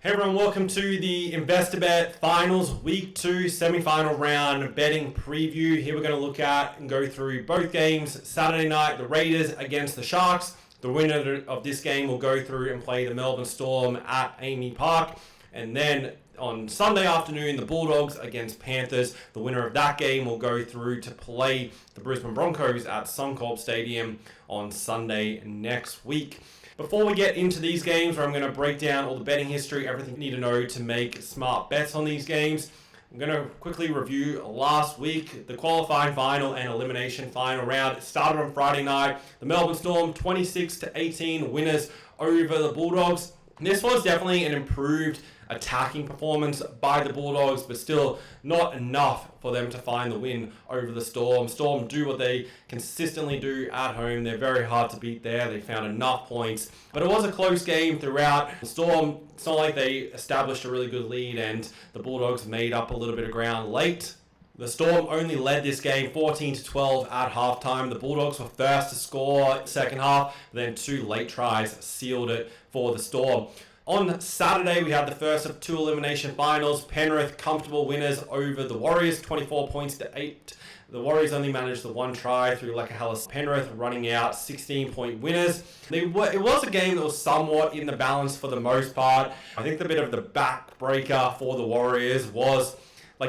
Hey everyone, welcome to the investor.bet finals week 2 semi-final round betting preview. Here we're going to look at and go through both games. Saturday night, the Raiders against the Sharks. The winner of this game will go through and play the Melbourne Storm at Amy Park. And then on Sunday afternoon, the Bulldogs against Panthers. The winner of that game will go through to play the Brisbane Broncos at Suncorp Stadium on Sunday next week. Before we get into these games, where I'm going to break down all the betting history, everything you need to know to make smart bets on these games, I'm going to quickly review last week, the qualifying final and elimination final round. It started on Friday night. The Melbourne Storm, 26-18 winners over the Bulldogs. This was definitely an improved attacking performance by the Bulldogs, but still not enough for them to find the win over the Storm. Storm do what they consistently do at home. They're very hard to beat there. They found enough points, but it was a close game throughout. The Storm, it's not like they established a really good lead and the Bulldogs made up a little bit of ground late. The Storm only led this game 14-12 at halftime. The Bulldogs were first to score second half, then 2 late tries sealed it for the Storm. On Saturday, we had the first of 2 elimination finals. Penrith comfortable winners over the Warriors, 24 points to 8. The Warriors only managed the 1 try through Lakahalis. Penrith running out 16-point winners. It was a game that was somewhat in the balance for the most part. I think the bit of the backbreaker for the Warriors was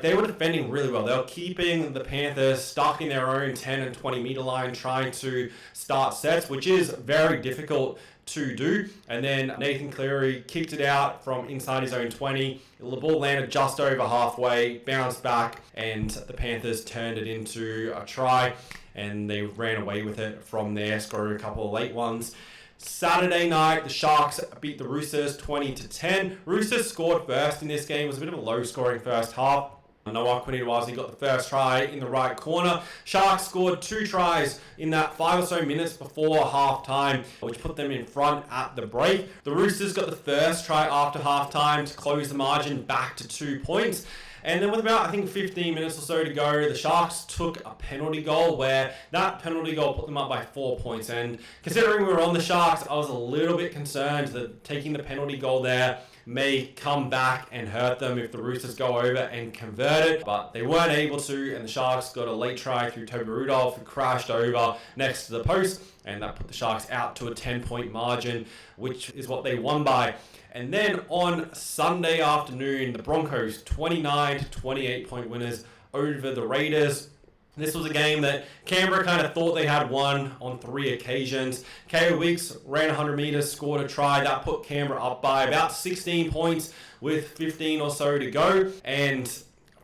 they were defending really well. They were keeping the Panthers stuck in their own 10 and 20 meter line, trying to start sets, which is very difficult to do. And then Nathan Cleary kicked it out from inside his own 20. The ball landed just over halfway, bounced back, and the Panthers turned it into a try, and they ran away with it from there, scoring a couple of late ones. Saturday night, the Sharks beat the Roosters 20-10. Roosters scored first in this game. It was a bit of a low-scoring first half. Noah Quinidawasi got the first try in the right corner. Sharks scored 2 tries in that 5 or so minutes before halftime, which put them in front at the break. The Roosters got the first try after halftime to close the margin back to 2 points. And then with about, 15 minutes or so to go, the Sharks took a penalty goal where that penalty goal put them up by 4 points. And considering we were on the Sharks, I was a little bit concerned that taking the penalty goal there may come back and hurt them if the Roosters go over and convert it. But they weren't able to, and the Sharks got a late try through Toby Rudolph, who crashed over next to the post, and that put the Sharks out to a 10-point margin, which is what they won by. And then on Sunday afternoon, the Broncos, 29-28 point winners over the Raiders. This was a game that Canberra kind of thought they had won on 3 occasions. Ko Weeks ran 100 metres, scored a try. That put Canberra up by about 16 points with 15 or so to go. And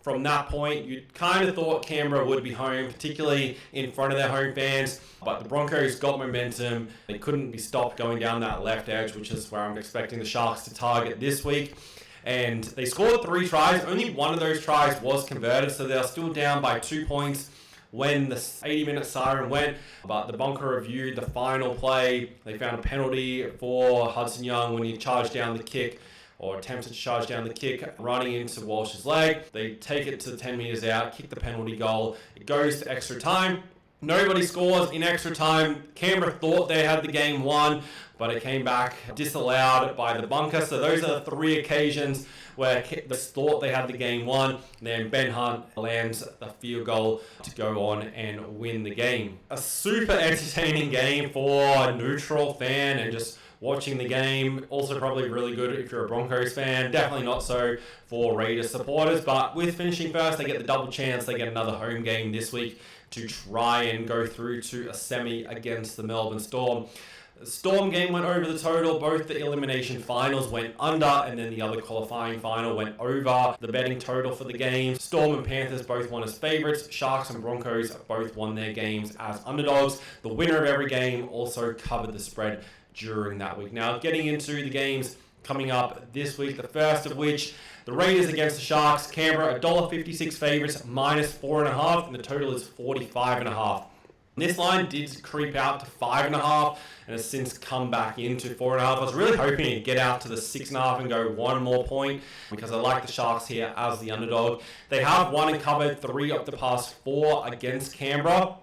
from that point, you kind of thought Canberra would be home, particularly in front of their home fans. But the Broncos got momentum. They couldn't be stopped going down that left edge, which is where I'm expecting the Sharks to target this week. And they scored 3 tries. Only one of those tries was converted, so they're still down by 2 points when the 80-minute siren went. But the bunker reviewed the final play. They found a penalty for Hudson Young when he charged down the kick, or attempted to charge down the kick, running into Walsh's leg. They take it to 10 metres out, kick the penalty goal. It goes to extra time. Nobody scores in extra time. Canberra thought they had the game won, but it came back disallowed by the bunker. So those are the 3 occasions where they thought they had the game won. Then Ben Hunt lands the field goal to go on and win the game. A super entertaining game for a neutral fan and just watching the game. Also probably really good if you're a Broncos fan. Definitely not so for Raiders supporters. But with finishing first, they get the double chance. They get another home game this week to try and go through to a semi against the Melbourne Storm. The Storm game went over the total. Both the elimination finals went under, and then the other qualifying final went over the betting total for the game. Storm and Panthers both won as favourites. Sharks and Broncos both won their games as underdogs. The winner of every game also covered the spread during that week. Now, getting into the games coming up this week, the first of which, the Raiders against the Sharks. Canberra, $1.56 favourites, -4.5, and the total is 45.5. This line did creep out to 5.5 and has since come back into 4.5. I was really hoping it'd get out to the 6.5 and go 1 more point because I like the Sharks here as the underdog. They have won and covered 3 of the past 4 against Canberra.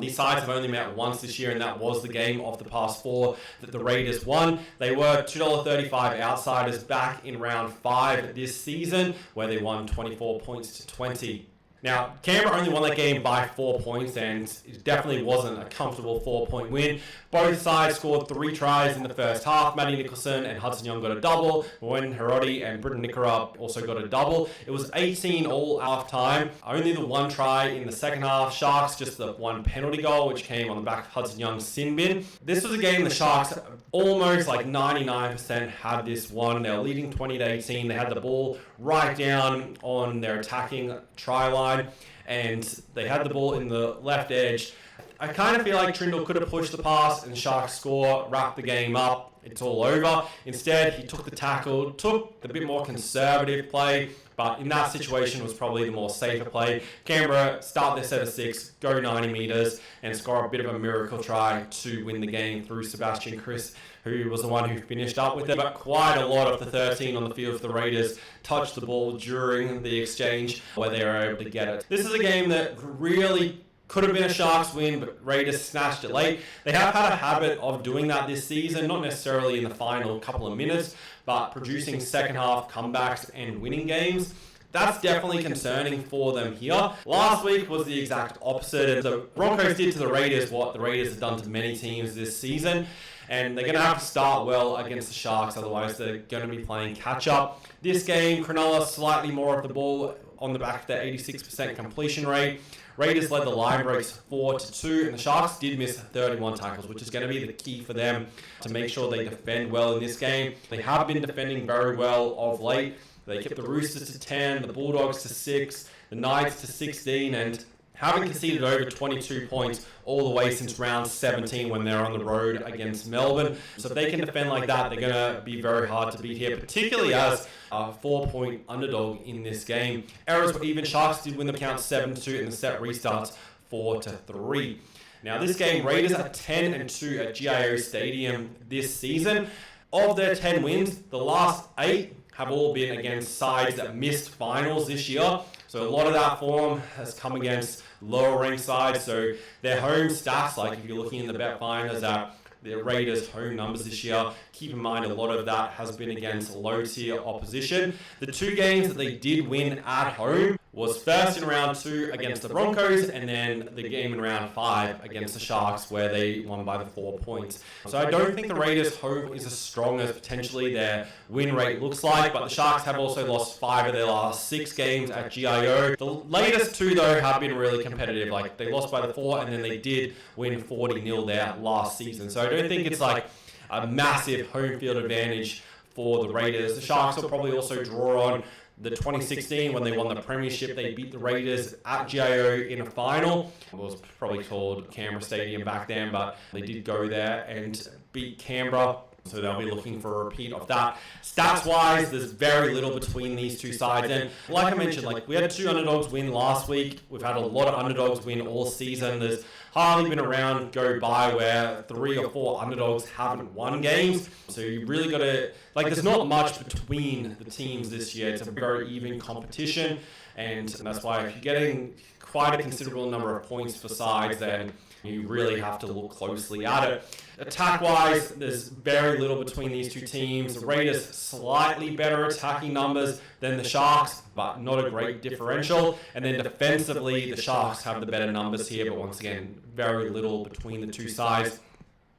These sides have only met once this year, and that was the game of the past 4 that the Raiders won. They were $2.35 outsiders back in round 5 this season, where they won 24 points to 20. Now, Canberra only won that game by 4 points, and it definitely wasn't a comfortable 4-point win. Both sides scored 3 tries in the first half. Matty Nicholson and Hudson Young got a double. Moen Herodi and Britton Nickera also got a double. It was 18 all half-time. Only the 1 try in the second half. Sharks just the 1 penalty goal, which came on the back of Hudson Young's sin bin. This was a game the Sharks almost like 99% had this one. They were leading 20-18. They had the ball right down on their attacking try line, and they had the ball in the left edge. I kind of feel like Trindle could have pushed the pass and Sharks score, wrap the game up. It's all over. Instead, he took the tackle, took the bit more conservative play, but in that situation was probably the more safer play. Canberra start their set of 6, go 90 metres, and score a bit of a miracle try to win the game through Sebastian Kris, who was the one who finished up with it. But quite a lot of the 13 on the field for the Raiders touched the ball during the exchange where they were able to get it. This is a game that really could have been a Sharks win, but Raiders snatched it late. They have had a habit of doing that this season, not necessarily in the final couple of minutes, but producing second half comebacks and winning games. That's definitely concerning for them here. Last week was the exact opposite. The Broncos did to the Raiders what the Raiders have done to many teams this season, and they're going to have to start well against the Sharks, otherwise they're going to be playing catch-up. This game, Cronulla slightly more of the ball on the back of their 86% completion rate. Raiders led the line breaks 4-2, and the Sharks did miss 31 tackles, which is going to be the key for them to make sure they defend well in this game. They have been defending very well of late. They kept the Roosters to 10, the Bulldogs to 6, the Knights to 16, and haven't conceded over 22 points all the way since round 17 when they're on the road against Melbourne. So if they can defend like that, they're going to be very hard to beat here, particularly as a 4-point underdog in this game. Errors were even. Sharks did win the count 7-2, and the set restarts 4-3. Now this game, Raiders are 10-2 at GIO Stadium this season. Of their 10 wins, the last 8 have all been against sides that missed finals this year. So a lot of that form has come against lower ranked sides. So their home stats, like if you're looking in the bet finders at the Raiders' home numbers this year, keep in mind a lot of that has been against low tier opposition. The 2 games that they did win at home was first in round 2 against the Broncos, and then the game in round 5 against the Sharks, where they won by the 4 points. So I don't think the Raiders' home is as strong as potentially their win rate looks like, but the Sharks have also lost 5 of their last 6 games at GIO. The latest 2, though, have been really competitive. Like, they lost by the 4, and then they did win 40-0 there last season. So I don't think it's like a massive home field advantage for the Raiders. The Sharks will probably also draw on the 2016 when they won the premiership. They beat the Raiders at GIO in a final. It was probably called Canberra Stadium back then, but they did go there and beat Canberra. So they'll be looking for a repeat of that. Stats-wise, there's very little between these 2 sides. And like I mentioned, like we had 2 underdogs win last week. We've had a lot of underdogs win all season. There's hardly been a round go by where 3 or 4 underdogs haven't won games. So you really got to, like, there's not much between the teams this year. It's a very even competition. And that's why if you're getting quite a considerable number of points for sides, then you really have to look closely at it. Attack-wise, there's very little between these 2 teams. The Raiders slightly better attacking numbers than the Sharks, but not a great differential. And then defensively, the Sharks have the better numbers here, but once again, very little between the 2 sides.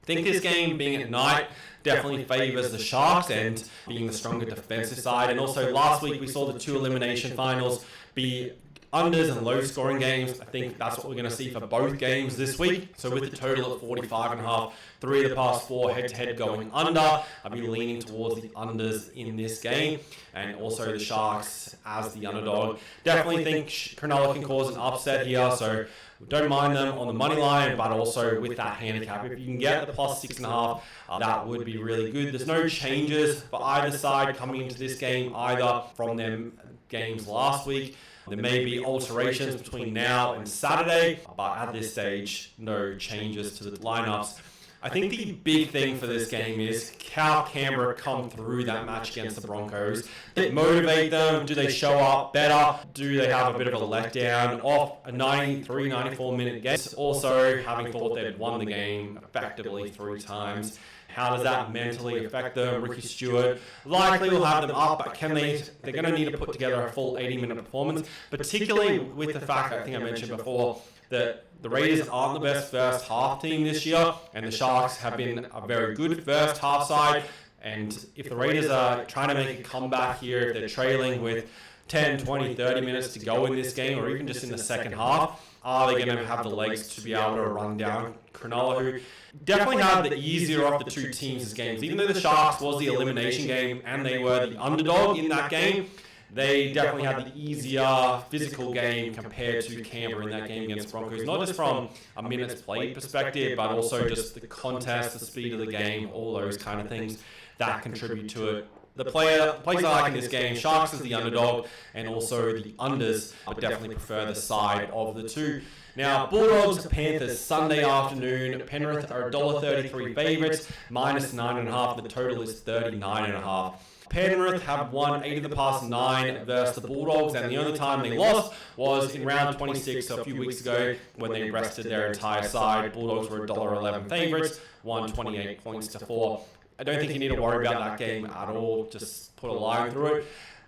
I think this game being at night definitely favours the Sharks and being the stronger defensive side. And also last week we saw the 2 elimination finals be unders and low scoring games. I think that's what we're going to see for both games this week. So with the total at 45.5, 3 of the past 4 head-to-head going under, I'll be leaning towards the unders in this game, and also the Sharks as the underdog. Definitely think Cronulla can cause an upset here, so don't mind them on the money line, but also with that handicap. If you can get the plus 6.5, that would be really good. There's no changes for either side coming into this game, either from them games last week. There may be alterations between now and Saturday, but at this stage, no changes to the lineups. I think the big thing for this game is how Canberra come through that match against the Broncos. Did it motivate them? Do they show up better? Do they have a bit of a letdown off a 93, 94 minute game? Also, having thought they'd won the game effectively 3 times. How does that mentally affect them? Ricky Stewart likely will have them up, but they're going to need to put together a full 80-minute performance, particularly with the fact, I think I mentioned before, that the Raiders aren't the best first half team this year, and the Sharks have been a very good first half side. And if the Raiders are trying to make a comeback here, if they're trailing with 10, 20, 30 minutes to go in this game, or even just in the second half, are they going to have the legs to be able to run down Cronulla, who definitely had the easier of the two teams' games. Even though the Sharks was the elimination game and they were the underdog in that game, they definitely had the easier physical game compared to Canberra in that game against Broncos. Not just from a minutes played perspective, but also just the contest, the speed of the game, all those kind of things that contribute to it. The plays I like in this game, Sharks is the underdog and also the unders, but definitely prefer the side of the two. Now, Bulldogs, Panthers, Sunday afternoon. Penrith are $1.33 favourites, minus 9.5. The total is 39.5. Penrith have won 8 of the past 9 versus the Bulldogs, and the only time they lost was in round 26, so a few weeks ago, when they rested their entire side. Bulldogs were $1.11 favourites, won 28 points to 4. I don't think you need to worry about that game at all. Just put a line through it.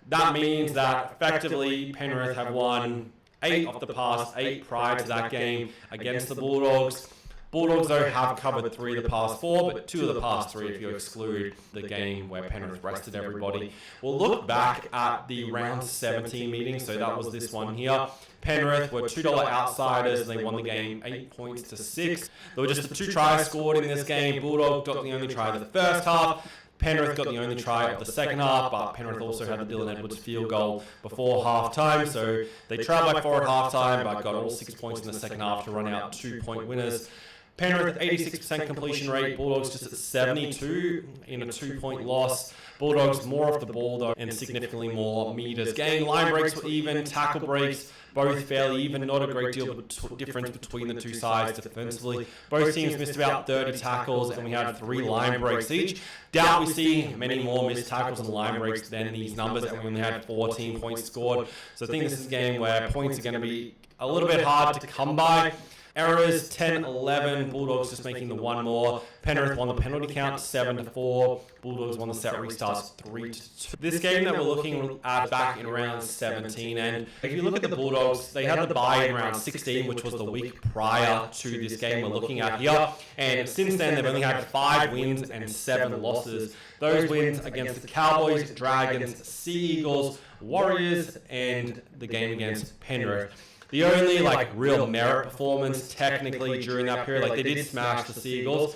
That means that effectively Penrith have won 8 of the past 8 prior to that game against the Bulldogs. Bulldogs, though, have covered 3 of the past 4, but 2 of the past 3 if you exclude the game where Penrith rested everybody. We'll look back at the round 17 meeting, so that was this one here. Penrith were $2 outsiders, and they won the game 8 points to 6. There were just the 2 tries scored in this game. Bulldogs got the only try of the first half. Penrith got the only try of the second half, but Penrith also had the Dylan Edwards field goal before half-time, so they trailed by 4 at half-time, but got all 6 points in the second half to run out 2-point winners. Penrith 86% completion rate, Bulldogs just at 72 in a 2-point loss. Bulldogs more off the ball though, and significantly more meters gained. Line breaks were even, tackle breaks both fairly even, not a great deal of difference between the two sides defensively. Both teams missed about 30 tackles, and we had 3 line breaks each. Doubt we see many more missed tackles and line breaks than these numbers, and we only had 14 points scored. So I think this is a game where points are going to be a little bit hard to come by. Errors 10-11, Bulldogs just making the 1 more. Penrith won the penalty count 7-4. Bulldogs won the set restarts 3-2. This game that we're looking at back in round 17, and if you look at the Bulldogs, they had the bye in round 16, which was the week prior to this game we're looking at here. And since then, they've only had 5 wins and 7 losses. Those wins against the Cowboys, Dragons, Sea Eagles, Warriors, and the game against Penrith. The only real merit performance technically during that period, they did smash the Seagulls.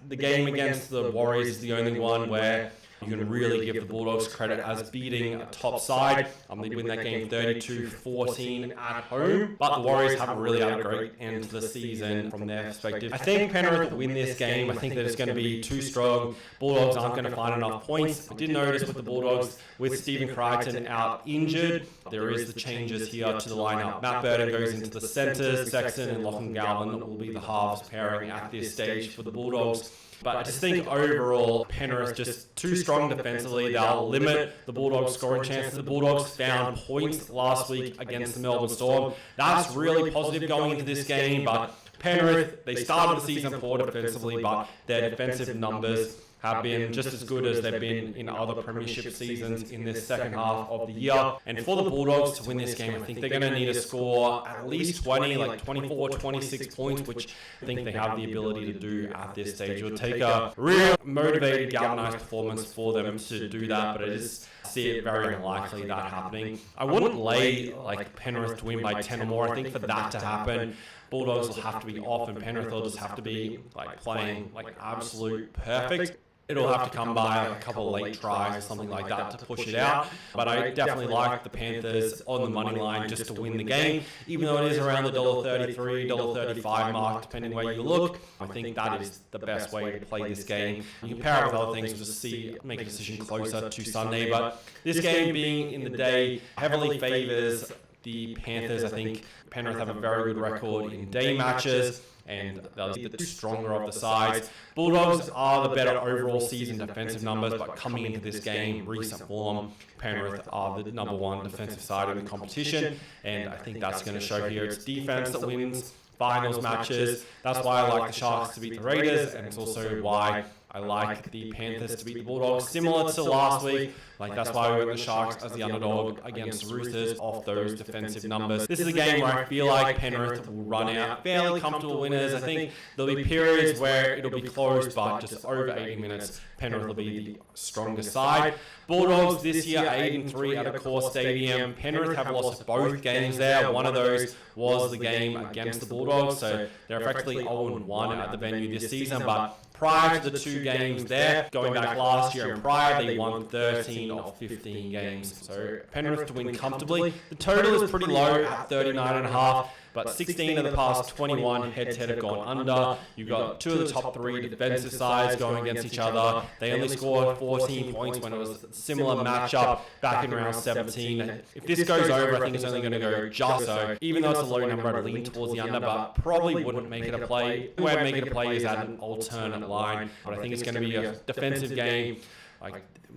The game against the Warriors is the only one where you can really give the Bulldogs credit as beating a top side. They win that game 32-14 at home, but the Warriors haven't really had a great end to the season from their perspective. I think Penrith will win this game. I think that it's going to be too strong. Bulldogs aren't going to find enough points. I did notice with the Bulldogs, with Stephen Crichton out injured, there is the changes here to the lineup. Matt Burton goes into the centres. Sexton and Lachlan Galvin will be the halves pairing at this stage for the Bulldogs. But I just think overall, Penrith just too strong defensively. They'll limit the Bulldogs' scoring chances. The Bulldogs found points last week against the Melbourne Storm. That's really positive going into this game. But Penrith, they started the season poor defensively, but their defensive numbers have been just as good as they've been in other premiership seasons in this second half of the year. And for the Bulldogs to win this game, I think they're going to need to score at least 20, 24, 26 points, which I think they have the ability to do at this stage. It will take a real motivated, galvanized performance for them to do that, but I just see it very unlikely that happening. I wouldn't lay Penrith to win by 10 or more. I think for that to happen, Bulldogs will have to be off, and Penrith will just have to be playing absolute perfect. It'll have to come by a couple of late tries or something like that to push it out. But I definitely like the Panthers on the money line just to win the game. Even though it is around the $1.33, $1.35 mark, depending where you look, I think that is the best way to play this game. You can pair it with other things to make a decision closer to Sunday. But this game being in the day heavily favours the Panthers. I think Penrith have a very good record in day matches, and they'll be the two stronger of the sides. Bulldogs are the better overall season defensive numbers, but coming into this game, recent form, Penrith are the number one defensive side in the competition, and I think that's going to show here. It's defense that wins finals matches. That's why I like the Sharks to beat the Raiders, and it's also why I like the Panthers to beat the Bulldogs. Similar to last week, that's why we went with the Sharks as the underdog against the Roosters off those defensive numbers. This is a game where I feel like Penrith will run out fairly comfortable winners. I think there'll be periods where it'll be close, but just over 80 minutes, Penrith will be the strongest side. Bulldogs this year 8-3 at a core stadium. Penrith have lost both games there. One of those was the game against the Bulldogs, so they're effectively 0-1 at the venue this season. But prior to the two games there, going back last year and prior, they won 13 of 15 games. So Penrith to win comfortably. The total is pretty low at 39.5. But 16 of the past 21 head-to-head have gone under. You've got two of the top three defensive sides going against each other. They only scored 14 points when it was a similar matchup back in round 17. If this goes over, I think it's only going to go just so. Even though it's a low number, I'd lean towards the under, but probably wouldn't make it a play. The way I'd make it a play is at an alternate line. But I think it's going to be a defensive game.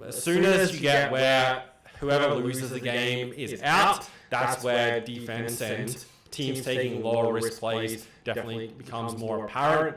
As soon as you get where whoever loses the game is out, that's where defense and teams taking lower risk plays definitely becomes more apparent.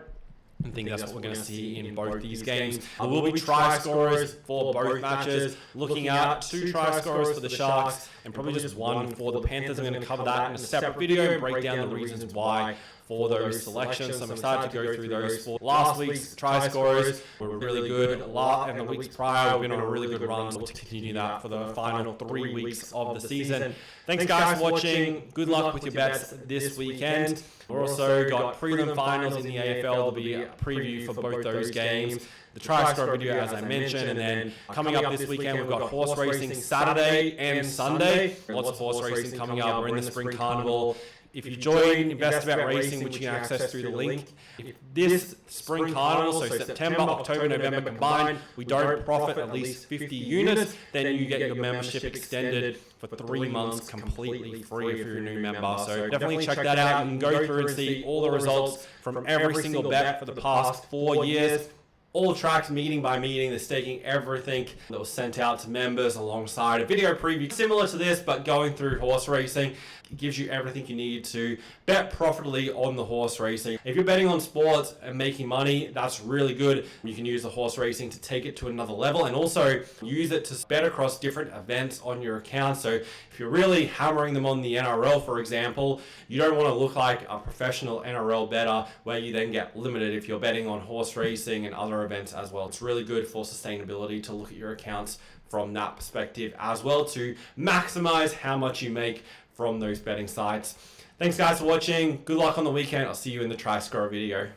I think that's what we're going to see in both these games. There will be try scorers for both matches. Looking at 2 try scorers for the Sharks and probably just 1 for the Panthers. I'm going to cover that in a separate video and break down the reasons why for those selections. So I'm excited to go through those. For last week's try scorers were really good. And the weeks prior, we've been on a really good run. So we'll continue that for the final 3 weeks of the season. Thanks guys for watching. Good luck with your bets this weekend. We've also got prelim finals in the AFL. There'll be a preview for both those games. The try score video, as I mentioned, and then coming up this weekend, we've got horse racing Saturday and Sunday. Lots of horse racing coming up. We're in the Spring Carnival. If you join investor.bet Racing, which you can access through the link, if this Spring Carnival, so September, October, November combined, we don't profit at least 50 units, then you get your membership extended for 3 months completely free if you're a new member. So definitely check that out and go through and see all the results from every single bet for the past 4 years. All tracks meeting by meeting. They're staking everything that was sent out to members alongside a video preview similar to this, but going through horse racing. It gives you everything you need to bet profitably on the horse racing. If you're betting on sports and making money, that's really good. You can use the horse racing to take it to another level and also use it to bet across different events on your account. So if you're really hammering them on the NRL, for example, you don't want to look like a professional NRL bettor where you then get limited if you're betting on horse racing and other events as well. It's really good for sustainability to look at your accounts from that perspective as well to maximize how much you make from those betting sites. Thanks guys for watching. Good luck on the weekend. I'll see you in the try score video.